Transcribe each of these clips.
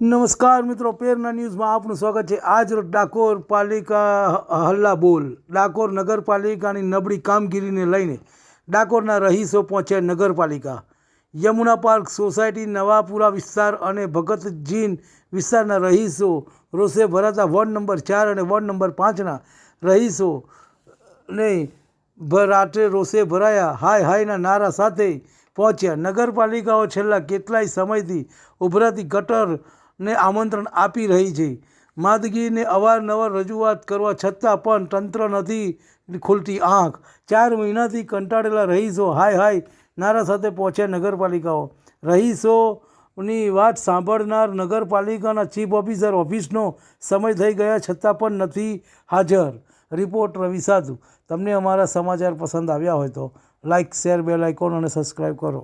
નમસ્કાર મિત્રો, પેરના ન્યૂઝમાં આપનું સ્વાગત છે। આજ રોજ ડાકોર પાલિકા હલ્લા બોલ। ડાકોર નગરપાલિકાની નબળી કામગીરીને લઈને ડાકોરના રહીશો પહોંચ્યા નગરપાલિકા। યમુના પાર્ક સોસાયટી, નવાપુરા વિસ્તાર અને ભગતજીન વિસ્તારના રહીશો રોષે ભરાતા વોર્ડ નંબર 4 અને વોર્ડ નંબર 5ના રહીશોને રાત્રે રોષે ભરાયા હાય હાયના નારા સાથે પહોંચ્યા। નગરપાલિકાઓ છેલ્લા કેટલાય સમયથી ઉભરાતી ગટર ને આમંત્રણ આપી રહી છે। માંદગીને અવારનવાર રજૂઆત કરવા છતાં પણ તંત્ર નથી ખુલતી આંખ। 4 મહિનાથી કંટાળેલા રહીશો હાય હાય નારા સાથે પહોંચ્યા નગરપાલિકાઓ। રહીશોની વાત સાંભળનાર નગરપાલિકાના ચીફ ઓફિસર ઓફિસનો સમય થઈ ગયા છતાં પણ નથી હાજર। રિપોર્ટ રવિ સાધુ। તમને અમારા સમાચાર પસંદ આવ્યા હોય તો લાઇક, શેર, બેલ આઇકોન અને સબસ્ક્રાઈબ કરો।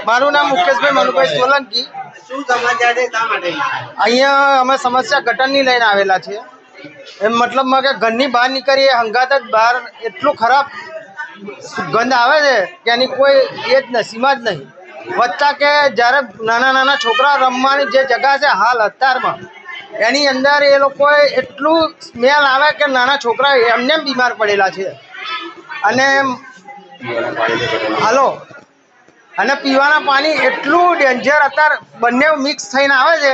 મારું નામ મુકેશભાઈ મનુભાઈ સોલંકી। શું સમાચાર છે? શા માટે અહીંયા અમે સમસ્યા ગટરની લઈને આવેલા છીએ। એમ મતલબમાં કે ઘરની બહાર નીકળીએ હંગાત જ બહાર એટલું ખરાબ ગંધ આવે છે કે એની કોઈ એ જ નહીં, સીમા જ નહીં। વત્તા કે જ્યારે નાના નાના છોકરા રમવાની જે જગ્યા છે હાલ અત્યારમાં એની અંદર એ લોકોએ એટલું સ્મેલ આવે કે નાના છોકરા એમને બીમાર પડેલા છે। અને હાલો અને પીવાના પાણી એટલું ડેન્જર અત્યારે બંને મિક્સ થઈને આવે છે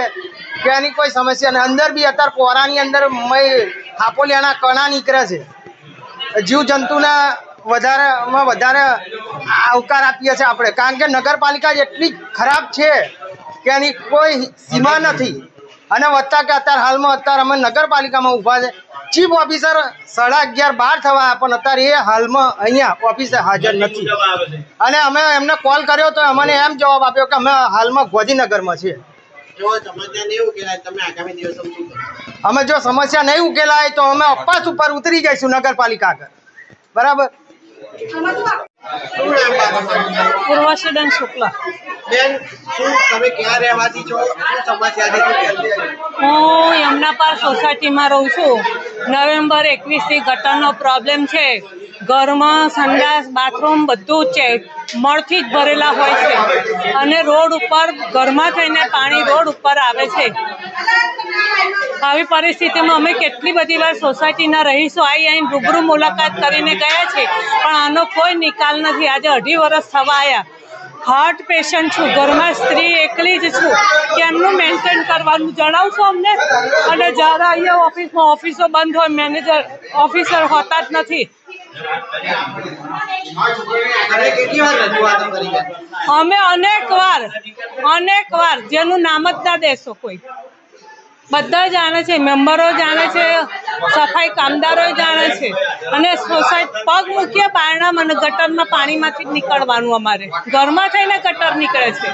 કે એની કોઈ સમસ્યા નહીં। અંદર બી અત્યારે પોરાની અંદર હાપોલિયાના કણા નીકળે છે। જીવજંતુને વધારેમાં વધારે આવકાર આપીએ છીએ આપણે, કારણ કે નગરપાલિકા એટલી ખરાબ છે કે એની કોઈ સીમા નથી। અને વત્તા કે અત્યારે અમે નગરપાલિકામાં ઊભા છે। ચીફ ઓફિસર 11:30 થવા પણ અત્યારે એ હાલમાં અહીંયા ઓફિસે હાજર નથી। અને અમે એમને કોલ કર્યો તો અમને એમ જવાબ આપ્યો કે અમે હાલમાં ગોધીનગરમાં છીએ। અમે જો સમસ્યા નહીં ઉકેલાય તો અમે અપાસ ઉપર ઉતરી જઈશું નગરપાલિકા આગળ, બરાબર। પૂર્વાસીબેન શુક્લા। બેન, શું તમે ક્યાં રહેવાથી છો? શું સમસ્યા છે? હું યમુના પાર્ક સોસાયટીમાં રહું છું। નવેમ્બર 21થી ગટરનો પ્રોબ્લેમ છે। ઘરમાં સંડાસ, બાથરૂમ બધું જ છે, મળથી જ ભરેલા હોય છે અને રોડ ઉપર ઘરમાં થઈને પાણી રોડ ઉપર આવે છે। આવી પરિસ્થિતિમાં અમે કેટલી બધી વાર સોસાયટીના રહીશો આવીને રૂબરૂ મુલાકાત કરીને ગયા છે પણ આનો કોઈ નિકાલ નથી। આજે 2.5 વર્ષ થવા આવ્યા। હાર્ટ પેશન્ટ છું, ઘરમાં સ્ત્રી એકલી જ છું, કેમનું મેન્ટેન કરવાનું જણાવશો અમને? અને જ્યારે અહીંયા ઓફિસો બંધ હોય, મેનેજર ઓફિસર હોતા જ નથી। અમે અનેક વાર જેનું નામ જ ના દેશો કોઈ। બધા જાણે છે, મેમ્બરો જાણે છે, સફાઈ કામદારો જાણે છે. અને સોસાયટી પગ મૂકીએ બારણામાં અને ગટરમાં પાણીમાંથી જ નીકળવાનું. અમારે ઘરમાં થઈને ગટર નીકળે છે.